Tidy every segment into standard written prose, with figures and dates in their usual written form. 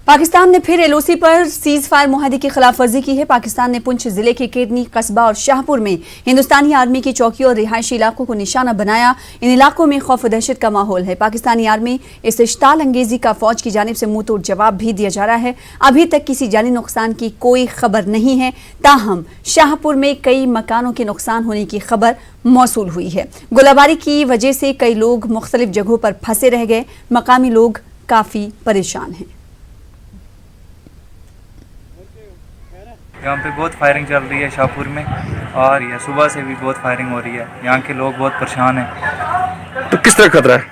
पाकिस्तान ने फिर एलओसी पर सीज फायर मुआहदे की खिलाफ वर्जी की है। पाकिस्तान ने पुंछ जिले के केरनी कस्बा और शाहपुर में हिंदुस्तानी आर्मी की चौकियों और रिहायशी इलाकों को निशाना बनाया। इन इलाकों में खौफ और दहशत का माहौल है। पाकिस्तानी आर्मी इस इश्ताल अंगेजी का फौज की जानिब से मुंह तोड़ जवाब भी दिया जा रहा है। अभी तक किसी जानी नुकसान की कोई खबर नहीं है, ताहम शाहपुर में कई मकानों के नुकसान होने की खबर मौसूल हुई है। गोलाबारी की वजह से कई लोग मुख्तलिफ जगहों पर फंसे रह गए। मकामी लोग काफी परेशान हैं। यहाँ पे बहुत फायरिंग चल रही है शाहपुर में, और ये सुबह से भी बहुत फायरिंग हो रही है। यहाँ के लोग बहुत परेशान हैं। तो किस तरह खतरा है?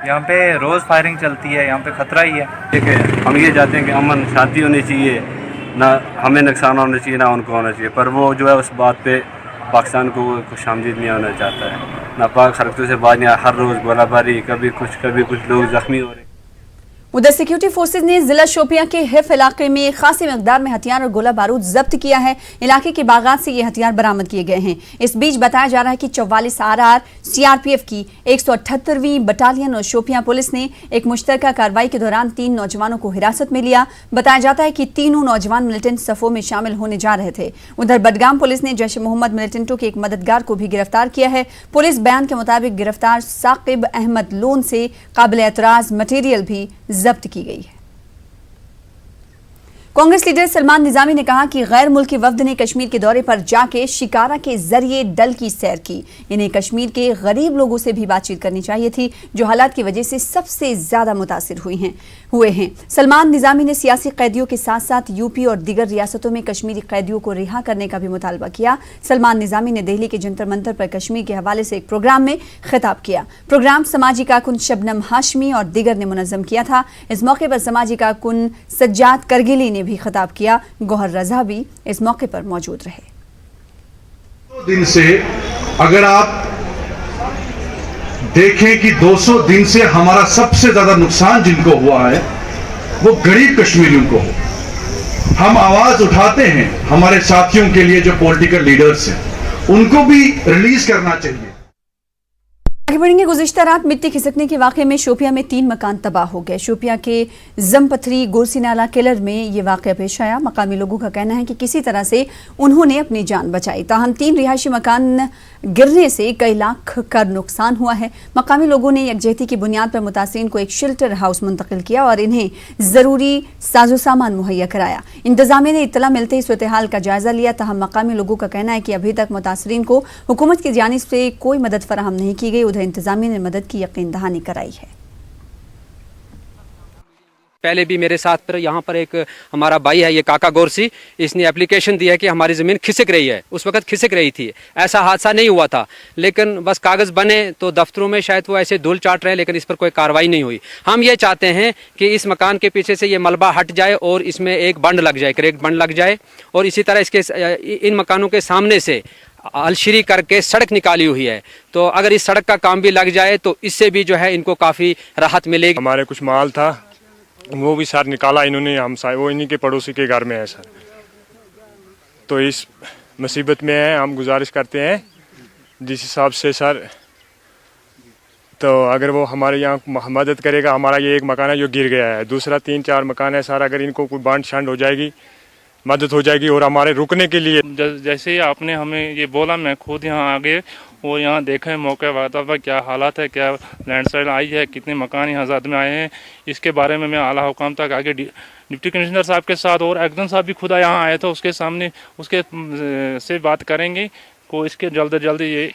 यहाँ पे रोज़ फायरिंग चलती है, यहाँ पे खतरा ही है। देखिए, हम ये चाहते हैं कि अमन शांति होनी चाहिए, ना हमें नुकसान होना चाहिए ना उनको होना चाहिए, पर वो जो है उस बात पे पाकिस्तान को कुछ हमदीद नहीं होना चाहता है। नापाक हरकतों से बाज नहीं, हर रोज़ गोलाबारी, कभी कुछ लोग जख्मी हो रहे हैं। उधर सिक्योरिटी फोर्सेज ने जिला शोपियां के हिफ इलाके में खासी मकदार में हथियार और गोला बारूद जब्त किया है। इलाके के बागात से ये हथियार बरामद किए गए हैं। इस बीच बताया जा रहा है कि 44 RR CRPF की 178वीं बटालियन और शोपियां पुलिस ने एक मुश्तरका कार्रवाई के दौरान 3 नौजवानों को हिरासत में लिया। बताया जाता है कि तीनों नौजवान मिलिटेंट सफों में शामिल होने जा रहे थे। उधर बडगाम पुलिस ने जैश मोहम्मद मिलिटेंटों के एक मददगार को भी गिरफ्तार किया है। पुलिस बयान के मुताबिक गिरफ्तार साकिब अहमद लोन से काबिल एतराज मटेरियल भी जब्त की गई है। कांग्रेस लीडर सलमान निजामी ने कहा कि गैर मुल्की वफ्द ने कश्मीर के दौरे पर जाके शिकारा के जरिए डल की सैर की। इन्हें कश्मीर के गरीब लोगों से भी बातचीत करनी चाहिए थी, जो हालात की वजह से सबसे ज्यादा मुतासिर हुए हैं। सलमान निजामी ने सियासी कैदियों के साथ साथ यूपी और दीगर रियासतों में कश्मीरी कैदियों को रिहा करने का भी मुतालबा किया। सलमान निजामी ने दिल्ली के जंतर मंतर पर कश्मीर के हवाले से एक प्रोग्राम में खिताब किया। प्रोग्राम समाजी कारकुन शबनम हाशमी और दीगर ने मुनज़्ज़म किया था। इस मौके पर समाजी कारकुन सज्जाद करगिली ने भी खिताब किया। गौहर रजा भी इस मौके पर मौजूद रहे। 200 दिन से अगर आप देखें कि 200 दिन से हमारा सबसे ज्यादा नुकसान जिनको हुआ है वो गरीब कश्मीरियों को हो। हम आवाज उठाते हैं हमारे साथियों के लिए जो पॉलिटिकल लीडर्स हैं, उनको भी रिलीज करना चाहिए। आगे बढ़ेंगे। गुज़िश्ता रात मिट्टी खिसकने के वाक़े में शोपियां में 3 मकान तबाह हो गए। शोपियां के जमपथरी गोरसी नाला किलर में ये वाक़या पेश आया। मकामी लोगों का कहना है कि किसी तरह से उन्होंने अपनी जान बचाई, ताहम 3 रिहायशी मकान गिरने से कई लाख का नुकसान हुआ है। मकामी लोगों ने यकजहती की बुनियाद पर मुतासिरीन को एक शेल्टर हाउस मुंतकिल किया और इन्हें ज़रूरी साजो सामान मुहैया कराया। इंतज़ामिया ने इत्तला मिलते ही सूरत हाल का जायजा लिया, ताहम मकामी लोगों का कहना है कि अभी तक मुतासिरीन को हुकूमत की जानिब से कोई मदद फराहम नहीं की गई। उधर इंतज़ामिया ने मदद की यकीन दहानी कराई है। पहले भी मेरे साथ पर यहाँ पर एक हमारा भाई है, ये काका गोरसी, इसने एप्लीकेशन दी है कि हमारी ज़मीन खिसक रही है। उस वक्त खिसक रही थी, ऐसा हादसा नहीं हुआ था, लेकिन बस कागज़ बने तो दफ्तरों में शायद वो ऐसे धूल चाट रहे हैं, लेकिन इस पर कोई कार्रवाई नहीं हुई। हम ये चाहते हैं कि इस मकान के पीछे से ये मलबा हट जाए और इसमें एक बंड लग जाए, करेक्ट बंड लग जाए, और इसी तरह इसके इन मकानों के सामने से अलशरी करके सड़क निकाली हुई है, तो अगर इस सड़क का काम भी लग जाए तो इससे भी जो है इनको काफ़ी राहत मिलेगी। हमारे कुछ माल था वो भी सर निकाला इन्होंने, हम वो इन्हीं के पड़ोसी के घर में है सर, तो इस मुसीबत में है। हम गुजारिश करते हैं जिस हिसाब से सर, तो अगर वो हमारे यहाँ मदद करेगा। हमारा ये एक मकान है जो गिर गया है, दूसरा 3-4 मकान है सर, अगर इनको कोई बांट छांट हो जाएगी, मदद हो जाएगी और हमारे रुकने के लिए। जैसे ही आपने हमें ये बोला, मैं खुद यहाँ आ गए और यहाँ देखा है मौके वाता पर क्या हालात है, क्या लैंडस्लाइड आई है, कितने मकान यहाँ ज़द में आए हैं। इसके बारे में मैं आला हुकाम तक आगे डिप्टी कमिश्नर साहब के साथ और एक्जन साहब भी खुदा यहाँ आए थे, उसके सामने उसके से बात करेंगे को इसके जल्द से जल्द ये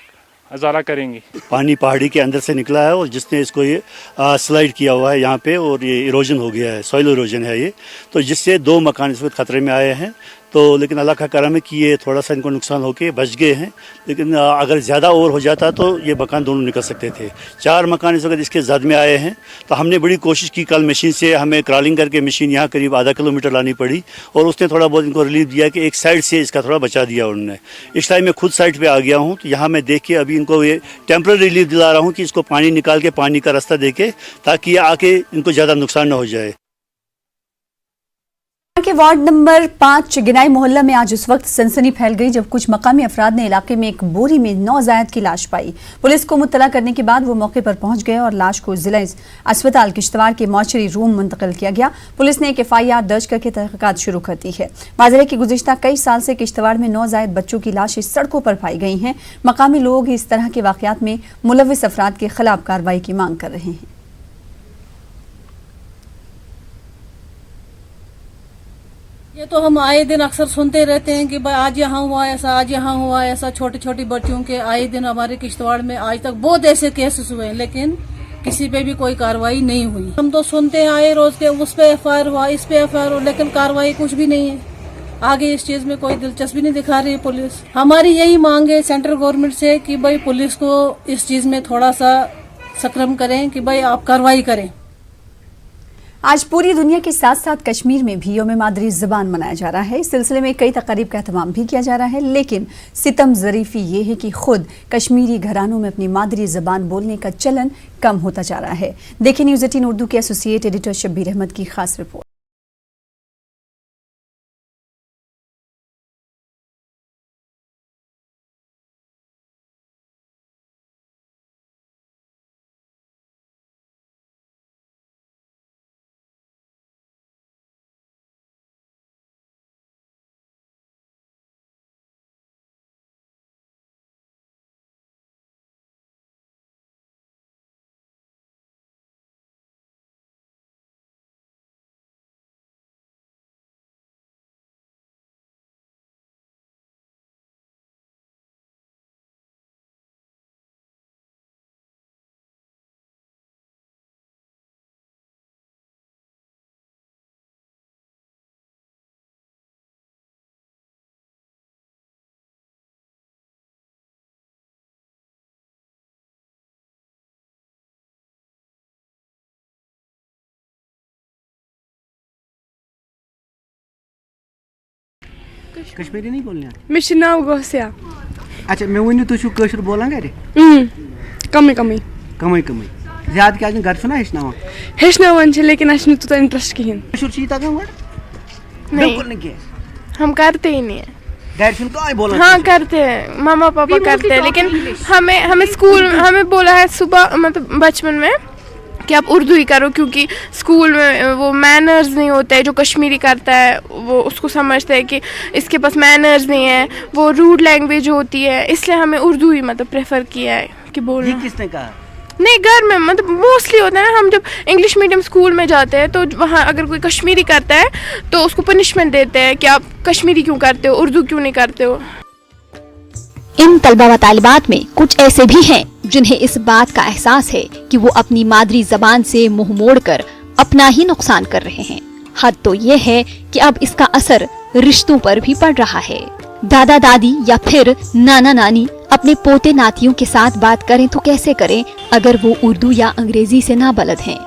अजाला करेंगे। पानी पहाड़ी के अंदर से निकला है और जिसने इसको ये स्लाइड किया हुआ है यहाँ पे, और ये इरोजन हो गया है, सॉइल इरोजन है ये, तो जिससे 2 मकान इस वक्त खतरे में आए हैं। तो लेकिन अल्लाह का करम है कि ये थोड़ा सा इनको नुकसान होके बच गए हैं, लेकिन अगर ज़्यादा और हो जाता तो ये मकान दोनों निकल सकते थे। 4 मकान इस वक्त इसके जद में आए हैं, तो हमने बड़ी कोशिश की। कल मशीन से हमें क्रॉलिंग करके मशीन यहाँ करीब आधा किलोमीटर लानी पड़ी और उसने थोड़ा बहुत इनको रिलीफ दिया कि एक साइड से इसका थोड़ा बचा दिया उन्होंने। इस टाइम मैं खुद साइड पर आ गया हूँ, तो यहाँ मैं देख के अभी इनको ये टेम्पररी रिलीफ दिला रहा हूँ कि इसको पानी निकाल के पानी का रास्ता दे के, ताकि आके इनको ज़्यादा नुकसान न हो जाए। के वार्ड नंबर 5 गिनाई मोहल्ला में आज उस वक्त सनसनी फैल गई जब कुछ मकामी अफराद ने इलाके में एक बोरी में नौजायद की लाश पाई। पुलिस को मुत्तला करने के बाद वो मौके पर पहुंच गए और लाश को जिला अस्पताल किश्तवाड़ के मॉर्चरी रूम मुंतकिल किया गया। पुलिस ने एक FIR दर्ज करके तहकीकात शुरू कर दी है। वाज़ेह कि गुज़िश्ता कई साल से किश्तवाड़ में नौजायद बच्चों की लाशें सड़कों पर पाई गई हैं। मकामी लोग इस तरह के वाक़यात में मुलव्विस अफराद के खिलाफ कार्रवाई की मांग कर रहे हैं। ये तो हम आए दिन अक्सर सुनते रहते हैं कि भाई आज यहाँ हुआ ऐसा, आज यहाँ हुआ ऐसा। छोटी छोटी बच्चियों के आए दिन हमारे किश्तवाड़ में आज तक बहुत ऐसे केसेस हुए हैं, लेकिन किसी पे भी कोई कार्रवाई नहीं हुई। हम तो सुनते आए रोज के उस पे FIR हुआ, इस पे FIR हुआ, लेकिन कार्रवाई कुछ भी नहीं है। आगे इस चीज में कोई दिलचस्पी नहीं दिखा रही है पुलिस। हमारी यही मांग है सेंट्रल गवर्नमेंट से कि भाई पुलिस को इस चीज में थोड़ा सा सक्रम करें कि भाई आप कार्रवाई करें। आज पूरी दुनिया के साथ साथ कश्मीर में भी यौम मादरी ज़बान मनाया जा रहा है। इस सिलसिले में कई तक़रीब का एहतमाम भी किया जा रहा है, लेकिन सितम ज़रीफ़ी ये है कि खुद कश्मीरी घरानों में अपनी मादरी ज़बान बोलने का चलन कम होता जा रहा है। देखिए न्यूज़ 18 उर्दू के एसोसिएट एडिटर शब्बीर अहमद की खास रिपोर्ट। कश्मीरी नहीं बोलने मे नाव गौसिया। अच्छा मे वन तुम कशर बोलान गर कमी कमी कम कम ज्यादा क्या घर सुना हेचनावान लेकिन अच्छे तूत इंटरेस्ट कहें कशर तगान बिल्कुल नहीं हम करते ही नहीं है। घर बोला हाँ करते हैं, मामा पापा करते हैं, लेकिन हमें स्कूल हमें बोला है सुबह मतलब बचपन में कि आप उर्दू ही करो, क्योंकि स्कूल में वो मैनर्स नहीं होते हैं। जो कश्मीरी करता है वो उसको समझते हैं कि इसके पास मैनर्स नहीं है, वो रूड लैंग्वेज होती है, इसलिए हमें उर्दू ही मतलब प्रेफर किया है कि बोलना। किसने कहा? नहीं घर में मतलब मोस्टली होता है ना, हम जब इंग्लिश मीडियम स्कूल में जाते हैं तो वहाँ अगर कोई कश्मीरी करता है तो उसको पनिशमेंट देते हैं कि आप कश्मीरी क्यों करते हो, उर्दू क्यों नहीं करते हो। इन तलबा व तालिबात में कुछ ऐसे भी हैं जिन्हें इस बात का एहसास है कि वो अपनी मादरी जबान से मुंह मोड़कर अपना ही नुकसान कर रहे हैं। हद तो ये है कि अब इसका असर रिश्तों पर भी पड़ रहा है। दादा दादी या फिर नाना नानी अपने पोते नातियों के साथ बात करें तो कैसे करें अगर वो उर्दू या अंग्रेजी से ना बलद हैं।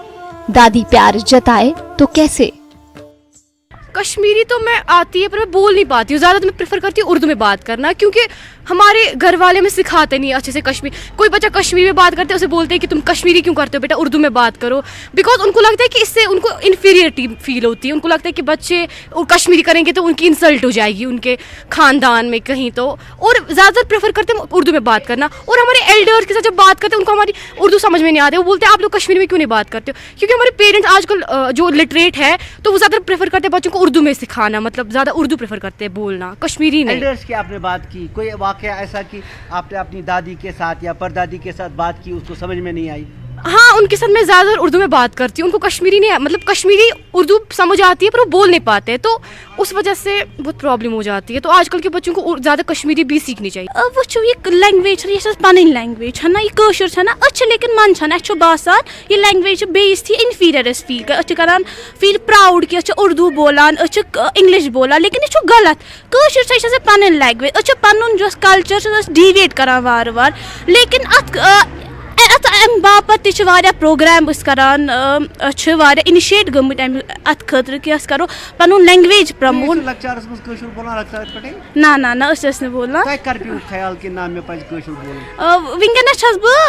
दादी प्यार जताए तो कैसे। कश्मीरी तो मैं आती है पर मैं बोल नहीं पाती हूँ, ज़्यादा तो मैं प्रेफर करती हूँ उर्दू में बात करना, क्योंकि हमारे घर वाले में सिखाते नहीं अच्छे से कश्मीरी। कोई बच्चा कश्मीरी में बात करते है उसे बोलते हैं कि तुम कश्मीरी क्यों करते हो बेटा, उर्दू में बात करो, बिकॉज उनको लगता है कि इससे उनको इन्फीरियरिटी फील होती है। उनको लगता है कि बच्चे कश्मीरी करेंगे तो उनकी इंसल्ट हो जाएगी उनके ख़ानदान में कहीं, तो और ज़्यादातर प्रेफर करते हैं उर्दू में बात करना। और हमारे एल्डर्स के साथ जब बात करते हैं उनको हमारी उर्दू समझ में नहीं आती, वो बोलते हैं आप लोग कश्मीरी में क्यों नहीं बात करते हो, क्योंकि हमारे पेरेंट्स आजकल जो लिटरेट है तो वो ज़्यादा प्रेफर करते हैं बच्चों को उर्दू में सिखाना, मतलब ज़्यादा उर्दू प्रेफर करते हैं बोलना, कश्मीरी नहीं। एल्डर्स की आपने बात की, कोई वाकया ऐसा कि आपने अपनी दादी के साथ या परदादी के साथ बात की उसको समझ में नहीं आई? हाँ उनके साथ मैं ज़्यादातर उर्दू में बात करती हूँ, उनको कश्मीरी नहीं, मतलब कश्मीरी उर्दू समझ आती है पर वो बोल नहीं पाते हैं, तो उस वजह से बहुत प्रॉब्लम हो जाती है। तो आजकल के बच्चों को ज़्यादा कश्मीरी भी सीखनी चाहिए। वो ये लैंग्वेज ये पन लैंग्वेज है ना, ये कशर है ना, लेकिन मन बसान ये लैंग्वेज बेस थी इनफीरियर फील करान फील प्राउड कि उर्दू बोलान इंग्लिश बोलान, लेकिन यह गलत। कशर पन लैंग्वेज पन जो कल्चर डीविएट करान वार वार, लेकिन امہِ باپتھ تہِ چھِ واریاہ پروگرام أسۍ کران چھِ واریاہ اِنِشیٹ گٔمٕتۍ اَمہِ اَتھ خٲطرٕ کہِ أسۍ کرو پنُن لینگویج پرموٹ. نہ نہ نہ أسۍ ٲسۍ نہٕ بولان. وٕنکیٚنس چھَس بہٕ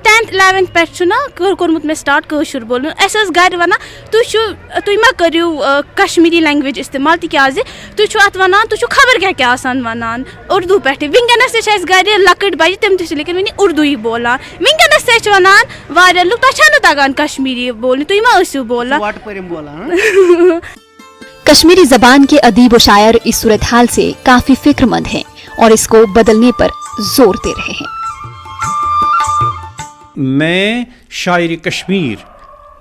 10th 11th پٮ۪ٹھ چھُ نا کوٚرمُت مےٚ سٹاٹ کٲشُر بولُن. اَسہِ ٲس گرِ وَنان تُہۍ ما کٔرِو کشمیٖری لینگویج استعمال تِکیازِ تُہۍ چھِو اَتھ وَنان تُہۍ چھِو خبر کیٛاہ کیٛاہ آسان وَنان اُردو پٮ۪ٹھٕے. وٕنکیٚنس تہِ چھِ اَسہِ گرِ لۄکٕٹۍ بَچہِ تِم تہِ چھِ لیکِن وٕنہِ اُردوٕے بولان. وٕنکیٚنس تہِ چھِ وَنان واریاہ لُکھ تۄہہِ چھا نہٕ تَگان کشمیٖری بولنہِ تُہۍ ما ٲسِو بولان. کشمیری زبان کے ادیب و شاعر اس صورتحال سے کافی فکر مند ہیں اور اس کو بدلنے پر زور دے رہے ہیں. میں شاعر کشمیر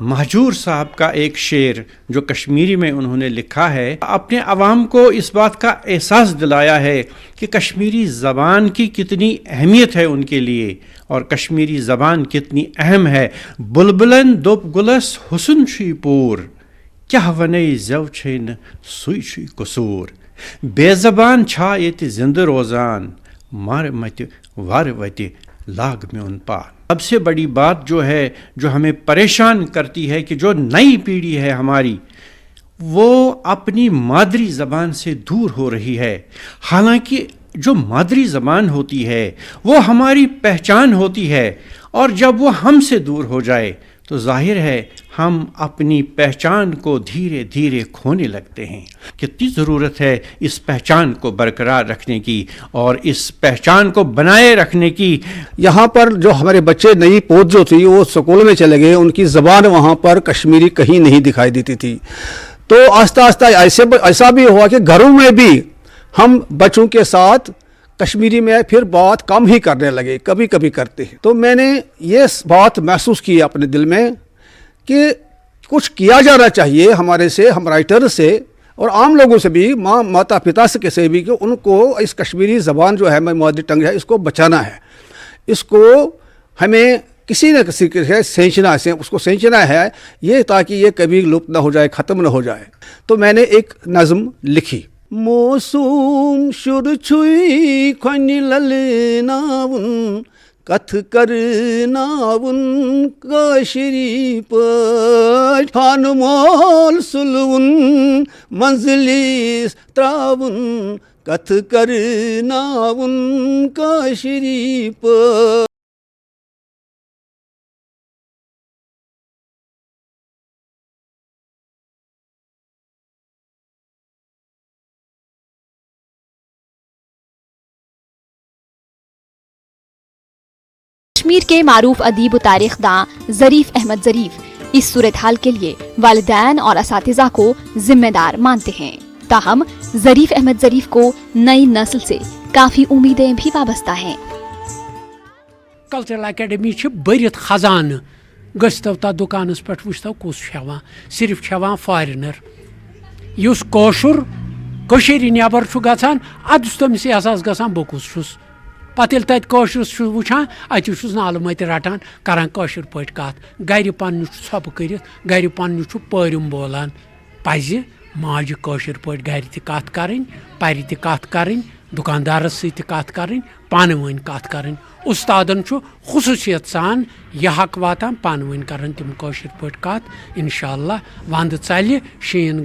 مہجور صاحب کا ایک شعر جو کشمیری میں انہوں نے لکھا ہے اپنے عوام کو اس بات کا احساس دلایا ہے کہ کشمیری زبان کی کتنی اہمیت ہے ان کے لیے اور کشمیری زبان کتنی اہم ہے. بلبلن دوپ گلس حسن چھی پور کیا ونے زو چھن سوئی چھی قصور بے زبان چھا یت زندہ روزان مار مت وار وت لاگ میون پان. سب سے بڑی بات جو ہے جو ہمیں پریشان کرتی ہے کہ جو نئی پیڑھی ہے ہماری وہ اپنی مادری زبان سے دور ہو رہی ہے. حالانکہ جو مادری زبان ہوتی ہے وہ ہماری پہچان ہوتی ہے اور جب وہ ہم سے دور ہو جائے تو ظاہر ہے ہم اپنی پہچان کو دھیرے دھیرے کھونے لگتے ہیں. کتنی ضرورت ہے اس پہچان کو برقرار رکھنے کی اور اس پہچان کو بنائے رکھنے کی. یہاں پر جو ہمارے بچے نئی پوت جو تھی وہ اسکول میں چلے گئے, ان کی زبان وہاں پر کشمیری کہیں نہیں دکھائی دیتی تھی. تو آہستہ آہستہ ایسا بھی ہوا کہ گھروں میں بھی ہم بچوں کے ساتھ کشمیری میں پھر بات کم ہی کرنے لگے, کبھی کبھی کرتے ہیں. تو میں نے یہ بات محسوس کی اپنے دل میں کہ کچھ کیا جانا چاہیے ہمارے سے, ہم رائٹر سے اور عام لوگوں سے بھی, ماتا پتا سے بھی, کہ ان کو اس کشمیری زبان جو ہے مادری ٹنگ ہے اس کو بچانا ہے. اس کو ہمیں کسی نہ کسی کے سینچنا ہے یہ تاکہ یہ کبھی لپت نہ ہو جائے, ختم نہ ہو جائے. تو میں نے ایک نظم لکھی. موسوم شر چھوئی کھنی للناون کتھ کرناون کاشری پاٹ پھان مول سلون منزلیس تراون کتھ کرناون کاشری پاٹ. کشمیر کے معروف ادیب و تاریخ داں ظریف احمد ظریف اس صورتحال کے لیے والدین اور اساتذہ کو ذمہ دار مانتے ہیں. تاہم ظریف احمد ظریف کو نئی نسل سے کافی امیدیں بھی وابستہ ہیں. کلچرل اکیڈمی برت خزانہ گھو تر دکانس پہ وچتو کس صرف فارینر اس کوشر نبر گھان ادس تمس احساس گھان بہ کس چھس. پتہ یل تت کوشرس وچان اتہ نالہ مت رٹان کران کوشر پٲٹھۍ کتھ گھر پنہ ژھۄپہٕ کٔرِتھ گھر پنہ پٲرِم بولان. پزِ ماجہِ کٲشر پٲٹھۍ گھر تہِ کتھ کرٕنۍ پرِ تہِ کتھ کرٕنۍ دکاندارس سۭتۍ تہِ کتھ کرٕنۍ پانہٕ ؤنۍ کتھ کرٕنۍ. استادن چھُ خصوٗصیت سان یہِ حق واتان پانہٕ ؤنۍ کرن تِم کٲشر پٲٹھۍ کتھ. انشاء اللہ ونٛدٕ ژلہِ شیٖن